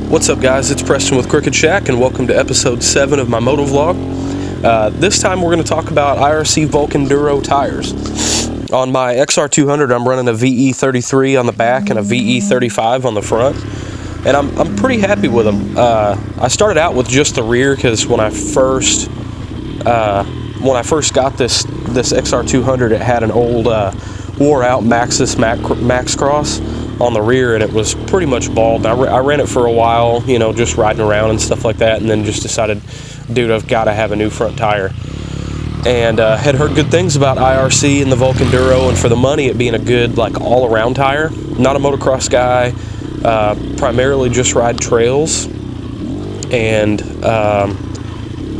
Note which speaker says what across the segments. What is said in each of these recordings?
Speaker 1: What's up, guys? It's Preston with Crooked Shack, and welcome to episode 7 of my Motovlog. This time we're going to talk about IRC Vulcan Duro tires. On my XR200, I'm running a VE33 on the back and a VE35 on the front, and I'm pretty happy with them. I started out with just the rear because when I first got this XR200, it had an old wore-out Maxxis Max Cross on the rear, and it was pretty much bald. I ran it for a while, you know, just riding around and stuff like that, and then just decided, dude, I've got to have a new front tire. And had heard good things about IRC and the Vulcan Duro, and for the money, it being a good, like, all-around tire. Not a motocross guy, primarily just ride trails, and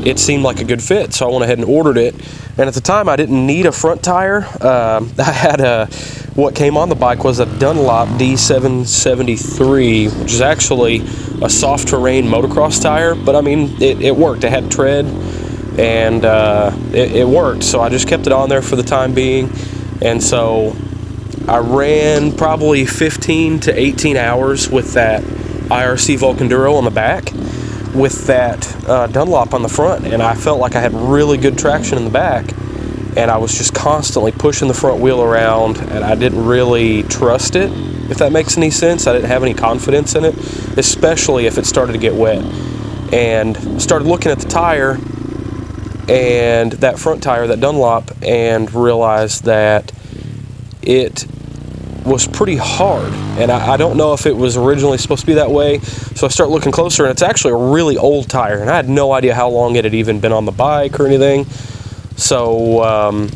Speaker 1: it seemed like a good fit, so I went ahead and ordered it. And at the time, I didn't need a front tire. I had what came on the bike was a Dunlop D773, which is actually a soft terrain motocross tire, but I mean, it worked. It had tread, and it worked, so I just kept it on there for the time being. And so I ran probably 15 to 18 hours with that IRC Vulcan Duro on the back, with that Dunlop on the front, and I felt like I had really good traction in the back, and I was just constantly pushing the front wheel around, and I didn't really trust it, if that makes any sense. I didn't have any confidence in it, especially if it started to get wet. And started looking at the tire, and that front tire, that Dunlop, and realized that it was pretty hard, and I don't know if it was originally supposed to be that way. So I start looking closer, and it's actually a really old tire, and I had no idea how long it had even been on the bike or anything. So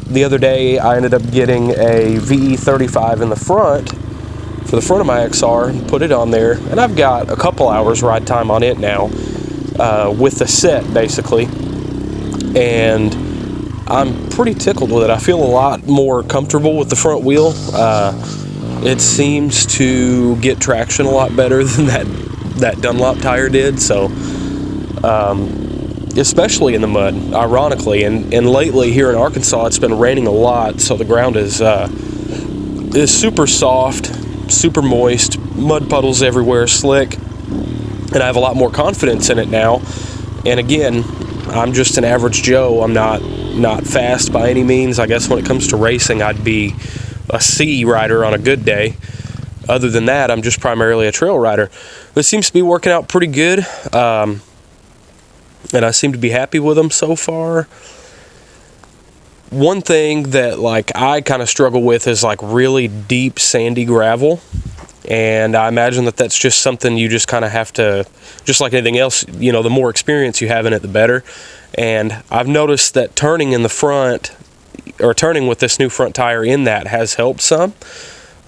Speaker 1: the other day I ended up getting a VE35 in the front for the front of my XR and put it on there, and I've got a couple hours ride time on it now with the set basically, and I'm pretty tickled with it. I feel a lot more comfortable with the front wheel. It seems to get traction a lot better than that Dunlop tire did. So, especially in the mud, ironically, and lately here in Arkansas, it's been raining a lot, so the ground is super soft, super moist, mud puddles everywhere, slick, and I have a lot more confidence in it now. And again, I'm just an average Joe. I'm not fast by any means. I guess when it comes to racing, I'd be a C rider on a good day. Other than that, I'm just primarily a trail rider. But it seems to be working out pretty good, and I seem to be happy with them so far. One thing that I kind of struggle with is really deep sandy gravel, and I imagine that's just something you just kind of have to, just like anything else, you know, the more experience you have in it, the better. And I've noticed that turning in the front, or turning with this new front tire in that, has helped some.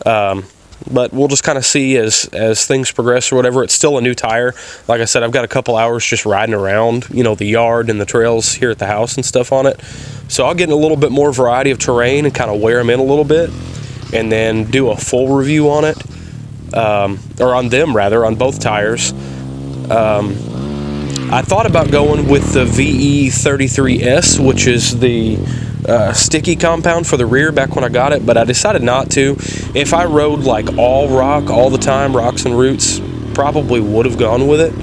Speaker 1: But we'll just kind of see as things progress or whatever. It's still a new tire. Like I said, I've got a couple hours just riding around, you know, the yard and the trails here at the house and stuff on it. So I'll get a little bit more variety of terrain and kind of wear them in a little bit, and then do a full review on it, or on them rather, on both tires. I thought about going with the VE33S, which is the sticky compound for the rear back when I got it, but I decided not to. If I rode all rock all the time, rocks and roots, probably would have gone with it.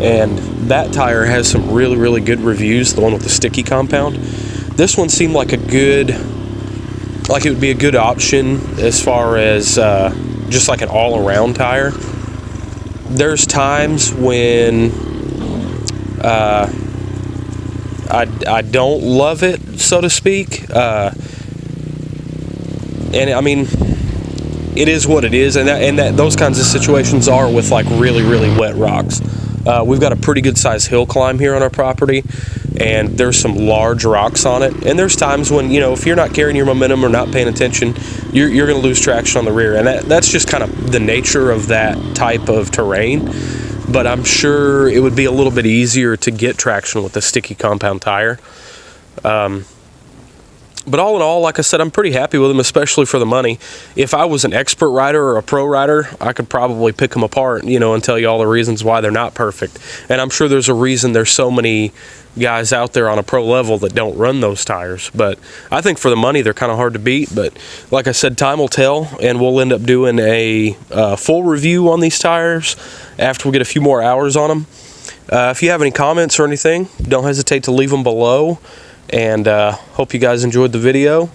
Speaker 1: And that tire has some really, really good reviews, the one with the sticky compound. This one seemed like it would be a good option as far as just like an all-around tire. There's times when I don't love it, so to speak, and I mean, it is what it is, and those kinds of situations are with really, really wet rocks. We've got a pretty good sized hill climb here on our property, and there's some large rocks on it, and there's times when, you know, if you're not carrying your momentum or not paying attention, you're going to lose traction on the rear, and that's just kind of the nature of that type of terrain. But I'm sure it would be a little bit easier to get traction with the sticky compound tire. But all in all, like I said, I'm pretty happy with them, especially for the money. If I was an expert rider or a pro rider, I could probably pick them apart, you know, and tell you all the reasons why they're not perfect. And I'm sure there's a reason there's so many guys out there on a pro level that don't run those tires. But I think for the money, they're kind of hard to beat. But like I said, time will tell, and we'll end up doing a full review on these tires after we get a few more hours on them. If you have any comments or anything, don't hesitate to leave them below. And hope you guys enjoyed the video.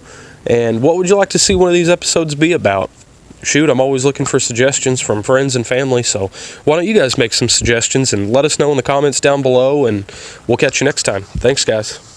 Speaker 1: And what would you like to see one of these episodes be about? Shoot, I'm always looking for suggestions from friends and family, so why don't you guys make some suggestions and let us know in the comments down below, and we'll catch you next time. Thanks, guys.